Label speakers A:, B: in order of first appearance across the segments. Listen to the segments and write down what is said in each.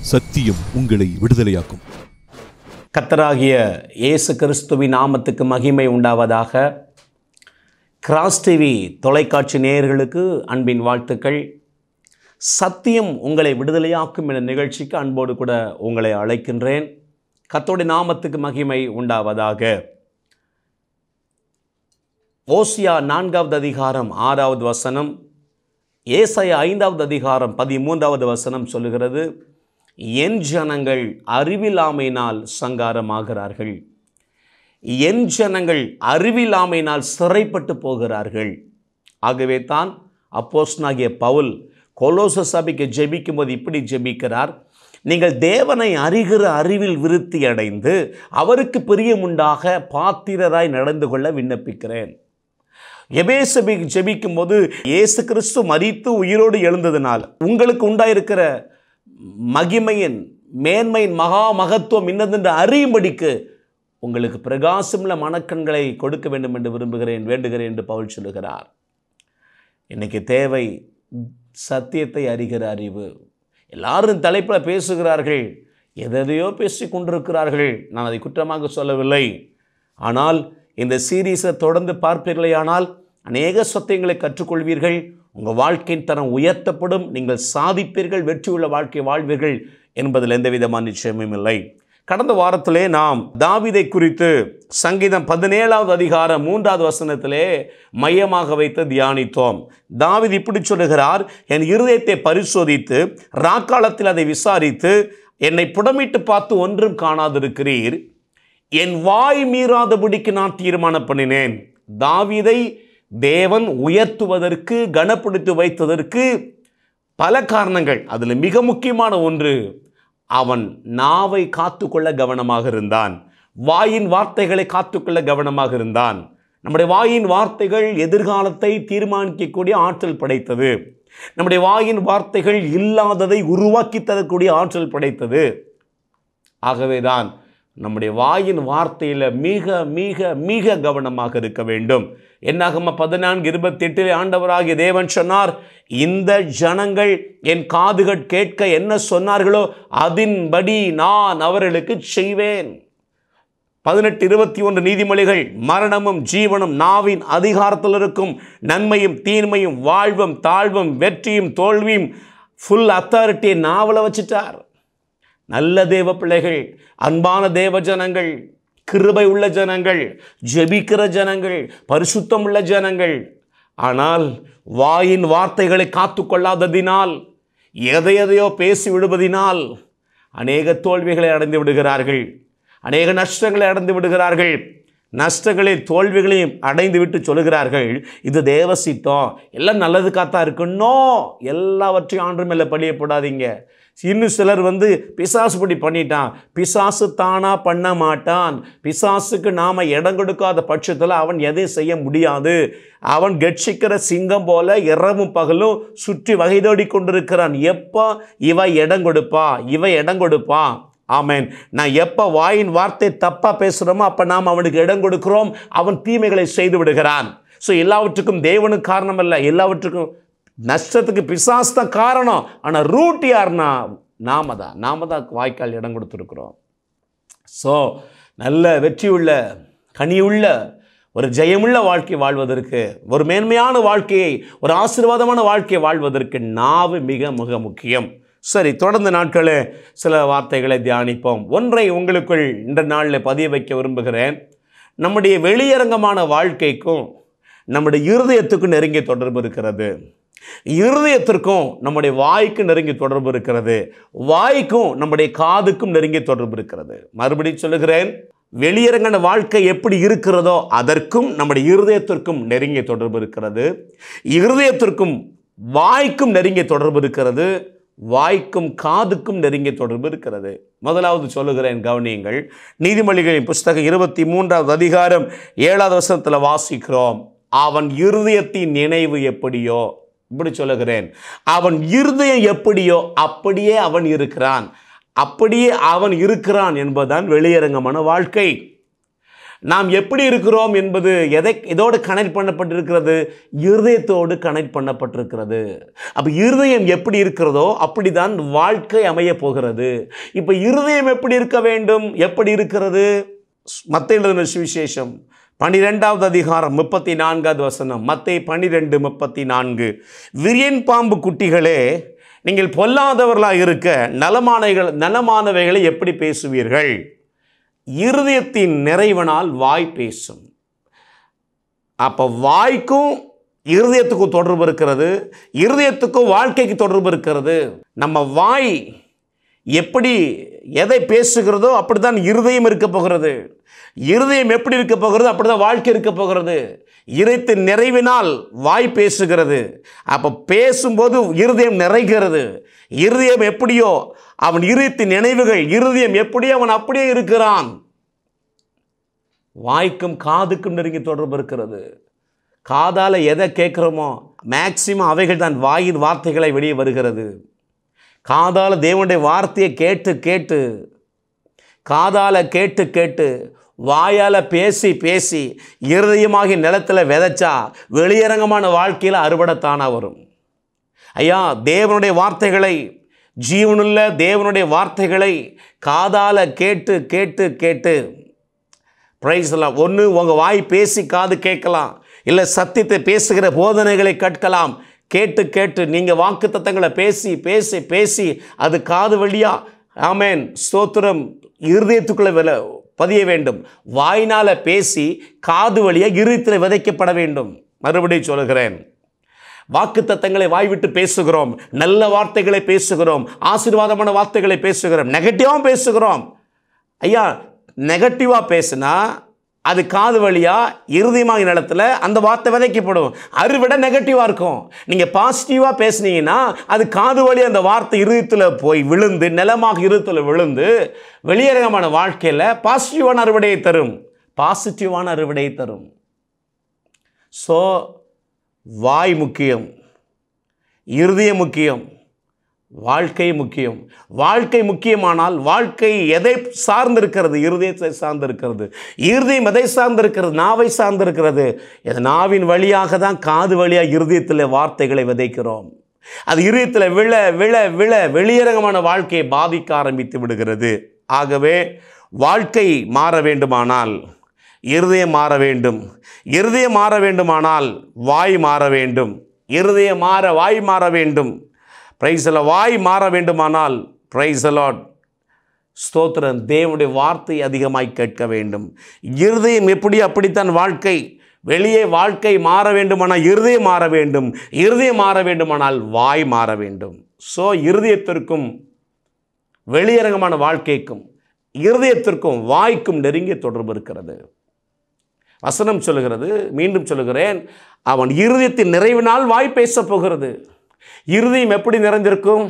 A: சத்தியம் உங்களை விடுதலையாக்கும்.
B: கர்த்தராகிய இயேசு கிறிஸ்துவின் நாமத்துக்கு மகிமை உண்டாவதாக. கிராஸ் டிவி தொலைக்காட்சி நேயர்களுக்கு அன்பின் வாழ்த்துக்கள். சத்தியம் உங்களை விடுதலையாக்கும் என்ற நிகழ்ச்சிக்கு அன்போடு கூட உங்களை அழைக்கின்றேன். கர்த்தருடைய நாமத்துக்கு மகிமை உண்டாவதாக. ஓசியா 4வது அதிகாரம் 6வது வசனம், ஏசாயா 5வது அதிகாரம் 13வது வசனம் சொல்லுகிறது, என் ஜனங்கள் அறிவில்லாமையினால் சங்காரமாகிறார்கள், என் ஜனங்கள் அறிவில்லாமையினால் சிறைப்பட்டு போகிறார்கள். ஆகவே தான் அப்போஸ்தலனாகிய பவுல் கொலோச சபைக்கு ஜெபிக்கும் போது இப்படி ஜெபிக்கிறார், நீங்கள் தேவனை அறிகிற அறிவில் விருத்தி அடைந்து அவருக்கு பிரியமுண்டாக பாத்திரராய் நடந்து கொள்ள விண்ணப்பிக்கிறேன். எபேசுக்கு ஜெபிக்கும் போது இயேசு கிறிஸ்து மரித்து உயிரோடு எழுந்ததினால் உங்களுக்கு உண்டாயிருக்கிற மகிமையின் மேன்மையின் மகா மகத்துவம் இன்னதென்று அறியும்படிக்கு உங்களுக்கு பிரகாசமுள்ள மனக்கண்களை கொடுக்க வேண்டும் என்று விரும்புகிறேன், வேண்டுகிறேன் என்று பவுல் சொல்லுகிறார். இன்னைக்கு தேவை சத்தியத்தை அறிகிற அறிவு. எல்லாரும் தலைப்பில் பேசுகிறார்கள், எதையோ பேசி கொண்டிருக்கிறார்கள். நான் அதை குற்றமாக சொல்லவில்லை. ஆனால் இந்த சீரீஸை தொடர்ந்து பார்ப்பீர்களேயானால் அநேக சத்தியங்களை கற்றுக்கொள்வீர்கள். உங்கள் வாழ்க்கையின் தரம் உயர்த்தப்படும், நீங்கள் சாதிப்பீர்கள், வெற்றியுள்ள வாழ்க்கை வாழ்வீர்கள் என்பதில் எந்த விதமான நிச்சயமும் இல்லை. கடந்த வாரத்திலே நாம் தாவீதை குறித்து சங்கீதம் 17வது அதிகாரம் 3வது வசனத்திலே மையமாக வைத்து தியானித்தோம். தாவீது இப்படி சொல்லுகிறார், என் இருதயத்தை பரிசோதித்து ராக்காலத்தில் அதை விசாரித்து என்னை புடமிட்டு பார்த்து ஒன்றும் காணாதிருக்கிறீர், என் வாய் மீறாதபடிக்கு நான் தீர்மானம் பண்ணினேன். தாவீதை தேவன் உயர்த்துவதற்கு கனப்படுத்தி வைத்ததற்கு பல காரணங்கள். அதில் மிக முக்கியமான ஒன்று, அவன் நாவை காத்துக்கொள்ள கவனமாக இருந்தான், வாயின் வார்த்தைகளை காத்துக்கொள்ள கவனமாக இருந்தான். நம்முடைய வாயின் வார்த்தைகள் எதிர்காலத்தை தீர்மானிக்கக்கூடிய ஆற்றல் படைத்தது. நம்முடைய வாயின் வார்த்தைகள் இல்லாததை உருவாக்கி தரக்கூடிய ஆற்றல் படைத்தது. ஆகவேதான் நம்முடைய வாயின் வார்த்தையில் மிக மிக மிக கவனமாக இருக்க வேண்டும். என்னாகம 14:28 ஆண்டவராகிய தேவன் சொன்னார், இந்த ஜனங்கள் என் காதுகள் கேட்க என்ன சொன்னார்களோ அதின்படி நான் அவர்களுக்கு செய்வேன். 18:21 நீதிமொழிகள், மரணமும் ஜீவனும் நாவின் அதிகாரத்தில் இருக்கும், நன்மையும் தீன்மையும் வாழ்வும் தாழ்வும் வெற்றியும் தோல்வியும் ஃபுல் அத்தாரிட்டியை நாவல வச்சிட்டார். நல்ல தேவ பிள்ளைகள், அன்பான தேவ ஜனங்கள், கிருபை உள்ள ஜனங்கள், ஜெபிக்கிற ஜனங்கள், பரிசுத்தம் உள்ள ஜனங்கள், ஆனால் வாயின் வார்த்தைகளை காத்து கொள்ளாததினால், எதையோ பேசி விடுவதினால் அநேக தோல்விகளை அடைந்து விடுகிறார்கள், அநேக நஷ்டங்களை அடைந்து விடுகிறார்கள். நஷ்டங்களையும் தோல்விகளையும் அடைந்து விட்டு சொல்லுகிறார்கள், இது தேவ சித்தம், எல்லாம் நல்லதுக்காத்தான் இருக்குன்னோ. எல்லாவற்றையும் ஆண்டு மேலே பழிய போடாதீங்க. இன்னும் சிலர் பிசாசுபடி பண்ணிட்டான், பிசாசு தானா பண்ண மாட்டான். பிசாசுக்கு நாம் இடம் கொடுக்காத பட்சத்தில் அவன் எதையும் செய்ய முடியாது. அவன் கட்சிக்கிற சிங்கம் போல இரவும் பகலும் சுற்றி வகைதோடி கொண்டிருக்கிறான். எப்போ இவ இடம் கொடுப்பா, இவ இடம் கொடுப்பா. ஆமேன். நான் எப்போ வாயின் வார்த்தை தப்பாக பேசுகிறோமோ அப்போ நாம் அவனுக்கு இடம் கொடுக்கிறோம், அவன் தீமைகளை செய்து விடுகிறான். ஸோ எல்லாவற்றுக்கும் தேவனுக்கு காரணம் அல்ல, எல்லாவற்றுக்கும் நஷ்டத்துக்கு பிசாசு தான் காரணம். ஆனால் ரூட் யாருன்னா நாம தான் வாய்க்கால் இடம் கொடுத்துருக்குறோம். ஸோ நல்ல வெற்றியுள்ள கனியுள்ள ஒரு ஜெயமுள்ள வாழ்க்கை வாழ்வதற்கு, ஒரு மேன்மையான வாழ்க்கையை, ஒரு ஆசீர்வாதமான வாழ்க்கையை வாழ்வதற்கு நாவு மிக மிக முக்கியம். சரி, தொடர்ந்து நாட்களே சில வார்த்தைகளை தியானிப்போம். ஒன்றை உங்களுக்குள் இந்த நாளில் பதிய வைக்க விரும்புகிறேன். நம்முடைய வெளியரங்கமான வாழ்க்கைக்கும் நம்முடைய இருதயத்துக்கும் நெருங்கிய தொடர்பு இருக்கிறது. இருதயத்திற்கும் நம்முடைய வாய்க்கும் நெருங்கிய தொடர்பு இருக்கிறது. வாய்க்கும் நம்முடைய காதுக்கும் நெருங்கிய தொடர்பு இருக்கிறது. மறுபடியும் சொல்லுகிறேன், வெளியரங்கான வாழ்க்கை எப்படி இருக்கிறதோ அதற்கும் நம்முடைய இருதயத்திற்கும் நெருங்கிய தொடர்பு இருக்கிறது. இருதயத்திற்கும் வாய்க்கும் நெருங்கிய தொடர்பு இருக்கிறது. வாய்க்கும் காதுக்கும் நெருங்கிய தொடர்பு இருக்கிறது. முதலாவது சொல்லுகிறேன், கவனியுங்கள். நீதிமொழிகளின் புஸ்தகம் 23வது அதிகாரம் 7வது வசனத்தில் வாசிக்கிறோம், அவன் இருதயத்தின் நினைவு எப்படியோ, இப்படி சொல்லுகிறேன், அவன் இருதயம் எப்படியோ அப்படியே அவன் இருக்கிறான். அப்படியே அவன் இருக்கிறான் என்பதுதான் வெளியரங்கமான வாழ்க்கை. நாம் எப்படி இருக்கிறோம் என்பது எதோடு கனெக்ட் பண்ணப்பட்டிருக்கிறது? இருதயத்தோடு கனெக்ட் பண்ணப்பட்டிருக்கிறது. அப்போ இருதயம் எப்படி இருக்கிறதோ அப்படிதான் வாழ்க்கை அமைய போகிறது. இப்போ இருதயம் எப்படி இருக்க வேண்டும்? எப்படி இருக்கிறது? மத்தேயு எழுதின சுவிசேஷம் 12வது அதிகாரம் 34வது வசனம். மத்தேயு 12:34. விரியன் பாம்பு குட்டிகளே, நீங்கள் பொல்லாதவர்களாக இருக்க நலமானவைகளை எப்படி பேசுவீர்கள்? இருதயத்தின் நிறைவினால் வாய் பேசும். அப்போ வாய்க்கும் இருதயத்துக்கும் தொடர்பு இருக்கிறது, இருதயத்துக்கும் வாழ்க்கைக்கு தொடர்பு இருக்கிறது. நம்ம வாய் எப்படி எதை பேசுகிறதோ அப்படித்தான் இருதயம் இருக்க போகிறது. இருதயம் எப்படி இருக்க போகிறது அப்படிதான் வாழ்க்கை இருக்க போகிறது. இருதயத்தின் நிறைவினால் வாய் பேசுகிறது. அப்போ பேசும்போது இருதயம் நிறைகிறது. இருதயம் எப்படியோ அவன் இருதயத்தின் நினைவுகள், இருதயம் எப்படியோ அவன் அப்படியே இருக்கிறான். வாய்க்கும் காதுக்கும் நெருங்கி தொடர்பு இருக்கிறது. காதால் எதை கேட்குறோமோ மேக்சிமம் அவைகள் தான் வாயின் வார்த்தைகளை வெளியே வருகிறது. காதால் தேவனுடைய வார்த்தையை கேட்டு கேட்டு, காதால் கேட்டு கேட்டு, வாயால் பேசி பேசி இருதயமாகி நிலத்தில் விதைச்சா வெளியரங்கமான வாழ்க்கையில் அறுவடைத்தானா வரும். ஐயா, தேவனுடைய வார்த்தைகளை, ஜீவனுள்ள தேவனுடைய வார்த்தைகளை காதால் கேட்டு கேட்டு கேட்டு பிரைஸ் எல்லாம். ஒன்று உங்கள் வாய் பேசி காது கேட்கலாம், இல்லை சத்தியத்தை பேசுகிற போதனைகளை கேட்கலாம். கேட்டு கேட்டு நீங்கள் வாக்கு தத்தங்களை பேசி பேசி பேசி அது காது வழியா, ஆமேன், ஸ்தோத்திரம், இருதயத்துக்குள்ளே பதிய வேண்டும். வாயினால் பேசி காது வழியாக இருதயத்தில் விதைக்கப்பட வேண்டும். மறுபடியும் சொல்கிறேன், வாக்கு தத்தங்களை வாய்விட்டு பேசுகிறோம், நல்ல வார்த்தைகளை பேசுகிறோம், ஆசீர்வாதமான வார்த்தைகளை பேசுகிறோம், நெகட்டிவாக பேசுகிறோம். ஐயா, நெகட்டிவாக பேசுனா அது காது வழியாக இருதயமாக நிலத்தில் அந்த வார்த்தை விதைக்கப்படும். அறுவடை நெகட்டிவாக இருக்கும். நீங்கள் பாசிட்டிவாக பேசுனீங்கன்னா அது காது வழியாக அந்த வார்த்தை இருதயத்தில் போய் விழுந்து, நிலமாக இருதயத்தில் விழுந்து வெளியரங்கமான வாழ்க்கையில் பாசிட்டிவான அறுவடையை தரும். பாசிட்டிவான அறுவடையை தரும். ஸோ வாய் முக்கியம், இருதயம் முக்கியம், வாழ்க்கை முக்கியம். வாழ்க்கை முக்கியமானால் வாழ்க்கை எதை சார்ந்திருக்கிறது? இருதயத்தை சார்ந்திருக்கிறது. இருதயம் எதை சார்ந்திருக்கிறது? நாவை சார்ந்திருக்கிறது. இந்த நாவின் வழியாக தான் காது வழியாக இருதயத்தில் வார்த்தைகளை விதைக்கிறோம். அது இருதயத்தில் விழ விழ விழ வெளியரங்கமான வாழ்க்கையை பாதிக்க ஆரம்பித்து விடுகிறது. ஆகவே வாழ்க்கை மாற வேண்டுமானால் இருதயம் மாற வேண்டும். இருதயம் மாற வேண்டுமானால் வாய் மாற வேண்டும். இருதயம் மாற வாய் மாற வேண்டும். Praise the Lord. வாய் மாற வேண்டுமானால் பிரைஸ் தி லார்ட், ஸ்தோத்திரம், தேவனுடைய வார்த்தை அதிகமாய் கேட்க வேண்டும். இருதயம் எப்படி அப்படித்தான் வாழ்க்கை. வெளியே வாழ்க்கை மாற வேண்டுமானால் இருதயம் மாற வேண்டும். இருதயம் மாற வேண்டுமானால் வாய் மாற வேண்டும். ஸோ இருதயத்திற்கும் வெளியரங்கமான வாழ்க்கைக்கும் இருதயத்திற்கும் வாய்க்கும் நெருங்கிய தொடர்பு இருக்கிறது. வசனம் சொல்லுகிறது, மீண்டும் சொல்லுகிறேன், அவன் இருதயத்தின் நிறைவினால் வாய் பேச போகிறது. இருதயம் எப்படி நிறைந்திருக்கும்?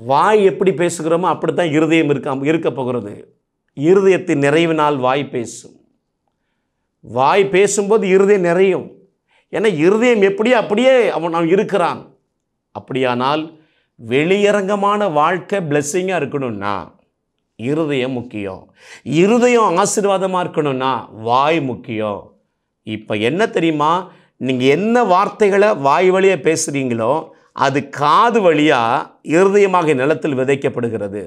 B: வாய் எப்படி பேசுகிறோமோ அப்படித்தான் இருதயம் இருக்க போகிறது. இருதயத்தின் நிறைவினால் வாய் பேசும். வாய் பேசும்போது இருதயம் நிறையும். ஏன்னா இருதயம் எப்படியோ அப்படியே அவன் இருக்கிறான். அப்படியானால் வெளியரங்கமான வாழ்க்கை பிளெஸ்ஸிங்காக இருக்கணும்னா இருதயம் முக்கியம். இருதயம் ஆசீர்வாதமாக இருக்கணும்னா வாய் முக்கியம். இப்போ என்ன தெரியுமா, நீங்கள் என்ன வார்த்தைகளை வாய் வழியாக பேசுகிறீங்களோ அது காது வழியாக இருதயமாக நிலத்தில் விதைக்கப்படுகிறது.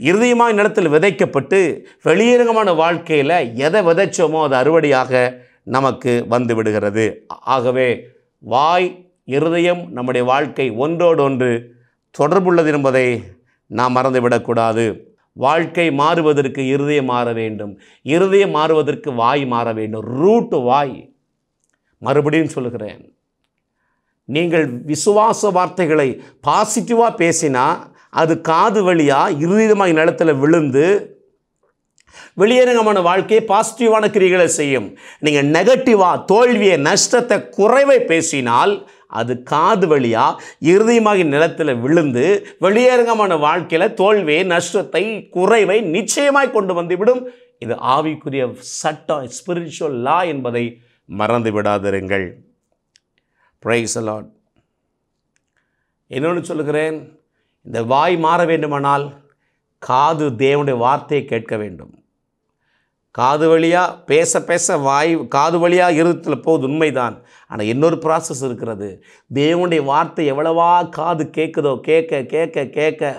B: இருதயமாக நிலத்தில் விதைக்கப்பட்டு வெளியரங்கமான வாழ்க்கையில் எதை விதைச்சோமோ அது அறுவடையாக நமக்கு வந்து விடுகிறது. ஆகவே வாய், இருதயம், நம்முடைய வாழ்க்கை ஒன்றோடொன்று தொடர்புள்ளது என்பதை நாம் மறந்துவிடக்கூடாது. வாழ்க்கை மாறுவதற்கு இருதயம் மாற வேண்டும். இருதயம் மாறுவதற்கு வாய் மாற வேண்டும். ரூட் வாய். மறுபடியும் சொல்லுகிறேன், நீங்கள் விசுவாச வார்த்தைகளை பாசிட்டிவாக பேசினா அது காது வழியாக இருதயமாக நிலத்தில் விழுந்து வெளியரங்கமான வாழ்க்கையை பாசிட்டிவான கிரிகளை செய்யும். நீங்கள் நெகட்டிவாக தோல்வியை, நஷ்டத்தை, குறைவை பேசினால் அது காது வழியாக இருதயமாக நிலத்தில் விழுந்து வெளியரங்கமான வாழ்க்கையில் தோல்வியை, நஷ்டத்தை, குறைவை நிச்சயமாய் கொண்டு வந்துவிடும். இது ஆவிக்குரிய சட்டம், ஸ்பிரிச்சுவல் லா என்பதை மறந்து விடாதிருங்கள். Praise the Lord. இன்னொன்று சொல்லுகிறேன், இந்த வாய் மாற வேண்டுமானால் காது தேவனுடைய வார்த்தையை கேட்க வேண்டும். காது வழியாக பேச பேச காது வழியாக இருதயத்தில் போகுது உண்மைதான். ஆனால் இன்னொரு ப்ராசஸ் இருக்கிறது. தேவனுடைய வார்த்தை எவ்வளவா காது கேட்குதோ கேட்க கேட்க கேட்க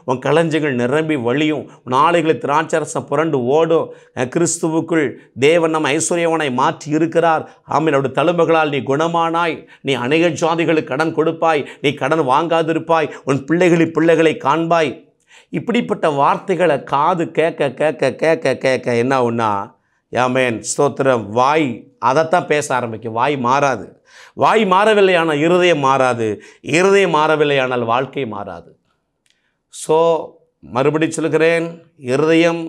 B: உன் களஞ்சியங்கள் நிரம்பி வழியும், நாளைகளை திராட்சரசம் புரண்டு ஓடும். கிறிஸ்துவுக்குள் தேவன் நம்ம ஐஸ்வர்யவனை மாற்றி இருக்கிறார். ஆமென். அவருடைய தழும்புகளால் நீ குணமானாய். நீ அநேக ஜாதிகளுக்கு கடன் கொடுப்பாய். நீ கடன் வாங்காதிருப்பாய். உன் பிள்ளைகளை காண்பாய். இப்படிப்பட்ட வார்த்தைகளை காது கேட்க கேட்க கேட்க கேட்க என்ன ஒன்றா, ஆமென், ஸ்தோத்திரம், வாய் அதைத்தான் பேச ஆரம்பிக்கும். வாய் மாறாது. வாய் மாறவில்லையானால் இருதயம் மாறாது. இருதயம் மாறவில்லையானால் வாழ்க்கை மாறாது. ஸோ மறுபடி சொல்கிறேன், இருதயம்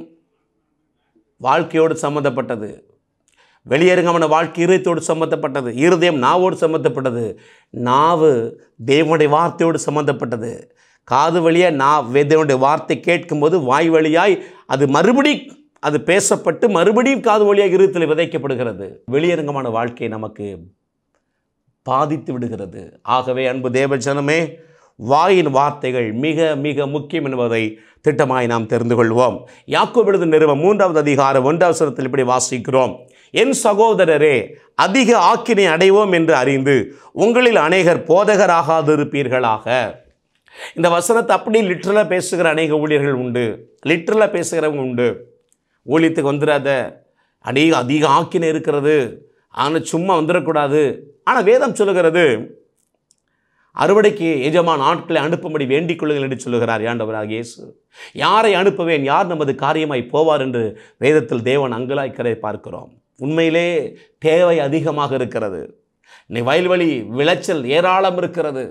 B: வாழ்க்கையோடு சம்மந்தப்பட்டது. வெளியேறுங்கமான வாழ்க்கை இருதயத்தோடு சம்மந்தப்பட்டது. இருதயம் நாவோடு சம்மந்தப்பட்டது. நாவு தேவனுடைய வார்த்தையோடு சம்மந்தப்பட்டது. காது வழியாக தேவனுடைய வார்த்தை கேட்கும்போது வாய் வழியாய் அது பேசப்பட்டு மறுபடியும் காது வழியாக இருதயத்தில் விதைக்கப்படுகிறது. வெளியரங்கமான வாழ்க்கை நமக்கு பாதித்து விடுகிறது. ஆகவே அன்பு தேவ ஜனமே, வாயின் வார்த்தைகள் மிக மிக முக்கியம் என்பதை திட்டமாய் நாம் தெரிந்து கொள்வோம். யாக்கோபு எழுதின நிருபம் 3வது அதிகாரம் 1வது வசனத்தில் இப்படி வாசிக்கிறோம். என் சகோதரரே, அதிக ஆக்கினை அடைவோம் என்று அறிந்து உங்களில் அநேகர் போதகராகாதிருப்பீர்களாக. இந்த வசனத்தை அப்படி லிட்ரலாக பேசுகிற அநேக ஊழியர்கள் உண்டு. லிட்ரலாக பேசுகிறவங்க உண்டு. ஊழியத்துக்கு வந்துடாத, அதிக ஆக்கினை இருக்கிறது, ஆனால் சும்மா வந்துடக்கூடாது. ஆனால் வேதம் சொல்லுகிறது, அறுவடைக்கு எஜமான் ஆட்களை அனுப்பும்படி வேண்டிக் கொள்ளுங்கள் என்று சொல்லுகிறார் ஆண்டவராகிய இயேசு. யாரை அனுப்புவேன், யார் நமது காரியமாய் போவார் என்று வேதத்தில் தேவன் அங்கலாய்க்கிறதை பார்க்கிறோம். உண்மையிலே தேவை அதிகமாக இருக்கிறது. வயல்வெளி விளைச்சல் ஏராளம் இருக்கிறது.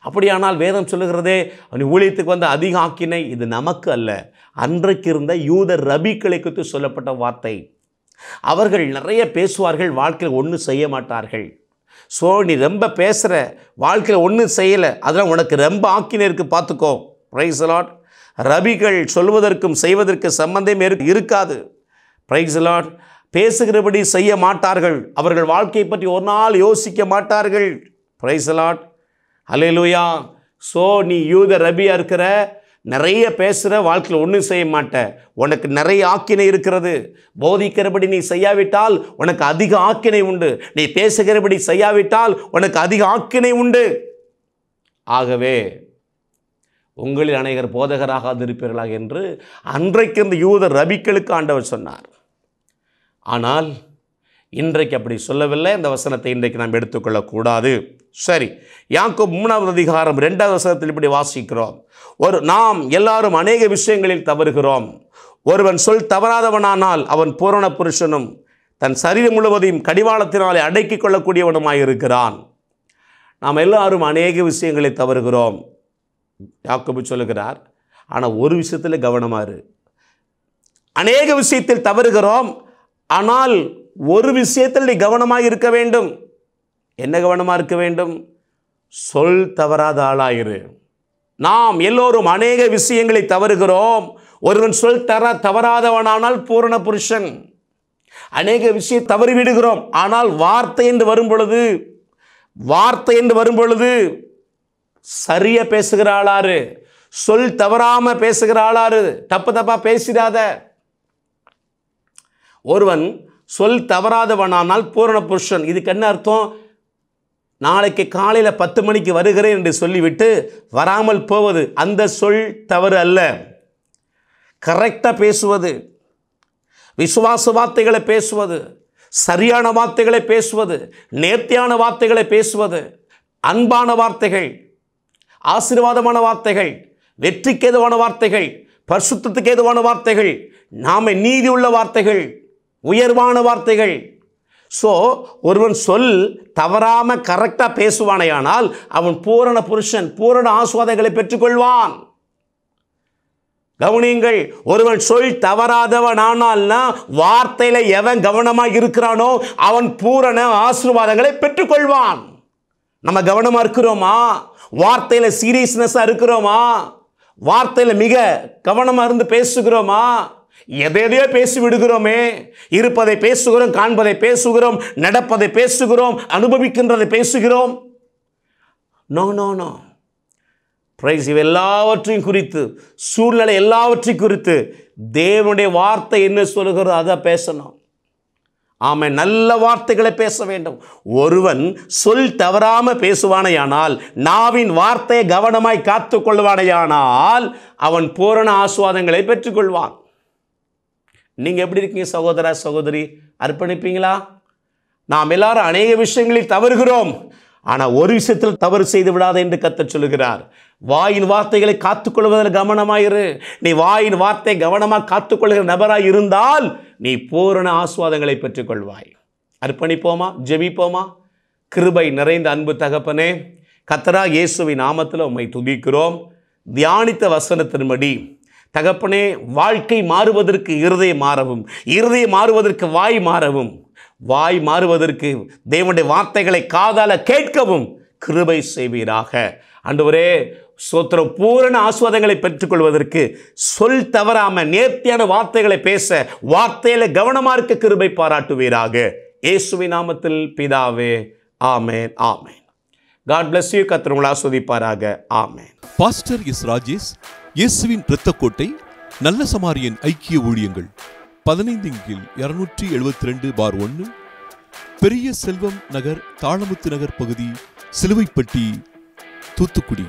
B: அப்படியானால் வேதம் சொல்லுகிறதே, நீ ஊழியத்துக்கு வந்த அதிக ஆக்கினை இது நமக்கு அல்ல, அன்றைக்கு இருந்த யூத ரபிக்களை குறித்து சொல்லப்பட்ட வார்த்தை. அவர்கள் நிறைய பேசுவார்கள், வாழ்க்கையில் ஒன்றும் செய்ய மாட்டார்கள். ஸோ நீ ரொம்ப பேசுகிற, வாழ்க்கையில் ஒன்றும் செய்யலை, அதெல்லாம் உனக்கு ரொம்ப ஆக்கினை இருக்குது, பார்த்துக்கோ. Praise the Lord. ரபிகள் சொல்வதற்கும் செய்வதற்கு சம்பந்தமே இருக்காது. Praise the Lord. பேசுகிறபடி செய்ய மாட்டார்கள். அவர்கள் வாழ்க்கையை பற்றி ஒரு நாள் யோசிக்க மாட்டார்கள். Praise the Lord. Hallelujah. So நீ யூத ரபியாக இருக்கிற, நிறைய பேசுகிற, வாழ்க்கையில் ஒன்றும் செய்ய மாட்ட, உனக்கு நிறைய ஆக்கினை இருக்கிறது. போதிக்கிறபடி நீ செய்யாவிட்டால் உனக்கு அதிக ஆக்கினை உண்டு. நீ பேசுகிறபடி செய்யாவிட்டால் உனக்கு அதிக ஆக்கினை உண்டு. ஆகவே உங்களில் அநேகர் போதகராகாதிருப்பீர்களாக என்று அன்றைக்கு இந்த யூத ரபிக்களுக்கு ஆண்டவர் சொன்னார். ஆனால் இன்றைக்கு அப்படி சொல்லவில்லை. இந்த வசனத்தை இன்றைக்கு நாம் எடுத்துக்கொள்ளக்கூடாது. சரி, யாக்கோபு 3வது அதிகாரம் 2வது வசனத்தில் இப்படி வாசிக்கிறோம். நாம் எல்லாரும் அநேக விஷயங்களில் தவறுகிறோம். ஒருவன் சொல் தவறாதவனானால் அவன் பூரண புருஷனும் தன் சரீரம் முழுவதையும் கடிவாளத்தினாலே அடக்கிக் கொள்ளக்கூடியவனுமாயிருக்கிறான். நாம் எல்லாரும் அநேக விஷயங்களில் தவறுகிறோம் யாக்கோபு சொல்லுகிறார். ஆனால் ஒரு விஷயத்தில் கவனமாக இரு. அநேக விஷயத்தில் தவறுகிறோம், ஆனால் ஒரு விஷயத்தில் நீ கவனமாக இருக்க வேண்டும். என்ன கவனமாக இருக்க வேண்டும்? சொல் தவறாத ஆளாயிரு. நாம் எல்லோரும் அநேக விஷயங்களை தவறுகிறோம். ஒருவன் சொல் தவறாதவனானால் பூரண புருஷன். அநேக விஷயம் தவறிவிடுகிறோம். ஆனால் வார்த்தை என்று வரும் பொழுது சரியா பேசுகிற ஆளாரு, சொல் தவறாம பேசுகிற ஆளாரு, தப்பா பேசிடாத. ஒருவன் சொல் தவறாதவனானால் பூரண புருஷன். இதுக்கு என்ன அர்த்தம்? நாளைக்கு காலையில் 10 மணிக்கு வருகிறேன் என்று சொல்லிவிட்டு வராமல் போவது அந்த சொல் தவறு அல்ல. கரெக்டாக பேசுவது, விசுவாச வார்த்தைகளை பேசுவது, சரியான வார்த்தைகளை பேசுவது, நேர்த்தியான வார்த்தைகளை பேசுவது, அன்பான வார்த்தைகள், ஆசீர்வாதமான வார்த்தைகள், வெற்றிக்கு ஏதுவான வார்த்தைகள், பரிசுத்தத்துக்கு ஏதுவான வார்த்தைகள், நாம நீதி உள்ள வார்த்தைகள், உயர்வான வார்த்தைகள். ஸோ ஒருவன் சொல் தவறாமல் கரெக்டாக பேசுவானையானால் அவன் பூரண புருஷன், பூரண ஆசீர்வாதங்களை பெற்றுக்கொள்வான். கவனியுங்கள், ஒருவன் சொல் தவறாதவனானால்னா வார்த்தையில் எவன் கவனமாக இருக்கிறானோ அவன் பூரண ஆசீர்வாதங்களை பெற்றுக்கொள்வான். நம்ம கவனமாக இருக்கிறோமா? வார்த்தையில் சீரியஸ்னஸாக இருக்கிறோமா? வார்த்தையில் மிக கவனமாக இருந்து பேசுகிறோமா? எதையோ பேசி விடுகிறோமே. இருப்பதை பேசுகிறோம், காண்பதை பேசுகிறோம், நடப்பதை பேசுகிறோம், அனுபவிக்கின்றதை பேசுகிறோம். No no no. பிரைஸ் எல்லாவற்றையும் குறித்து, சூழ்நிலை எல்லாவற்றையும் குறித்து தேவனுடைய வார்த்தை என்ன சொல்லுகிறதோ அதை பேசணும். ஆமென். நல்ல வார்த்தைகளை பேச வேண்டும். ஒருவன் சொல் தவறாமல் பேசுவானையானால், நாவின் வார்த்தையை கவனமாய் காத்து கொள்வானையானால் அவன் பூரண ஆசீர்வாதங்களை பெற்றுக்கொள்வான். நீங்கள் எப்படி இருக்கீங்க சகோதர சகோதரி? அர்ப்பணிப்பீங்களா? நாம் எல்லாரும் அநேக விஷயங்களில் தவறுகிறோம். ஆனால் ஒரு விஷயத்தில் தவறு செய்து விடாத என்று கர்த்தர் சொல்லுகிறார். வாயின் வார்த்தைகளை காத்துக்கொள்வதில் கவனமாயிரு. நீ வாயின் வார்த்தை கவனமாக காத்துக்கொள்கிற நபராக இருந்தால் நீ பூரண ஆசீர்வாதங்களை பெற்றுக்கொள்வாய். அர்ப்பணிப்போமா? ஜெபிப்போமா? கிருபை நிறைந்த அன்பு தகப்பனே, கர்த்தராகிய இயேசுவின் நாமத்தில் உம்மை துதிக்கிறோம். தியானித்த வசனத்தின்படி தகப்பனே, வாழ்க்கை மாறுவதற்கு இருதயம் மாறவும், இருதயம் மாறுவதற்கு வாய் மாறவும், வாய் மாறுவதற்கு தேவனுடைய வார்த்தைகளை காதால கேட்கவும் கிருபை செய்வீராக. ஆண்டவரே ஸ்தோத்திரம். பூரண ஆசீர்வாதங்களை பெற்றுக்கொள்வதற்கு சொல் தவறாம நேர்த்தியான வார்த்தைகளை பேச, வார்த்தையில கவனமா இருக்க கிருபை பாராட்டுவீராக. இயேசுவின் நாமத்தில் பிதாவே, ஆமென், ஆமென். God bless you. கர்த்தர் உங்களை ஆசீர்வதிப்பாராக. ஆமென்.
A: பாஸ்டர் எஸ் ராஜேஷ், இயேசுவின் இரத்தக்கோட்டை, நல்ல சமாரியன் ஐக்கிய ஊழியங்கள், 15/272/1, பெரிய செல்வம் நகர், தாளமுத்து நகர் பகுதி, சிலுவைப்பட்டி, தூத்துக்குடி.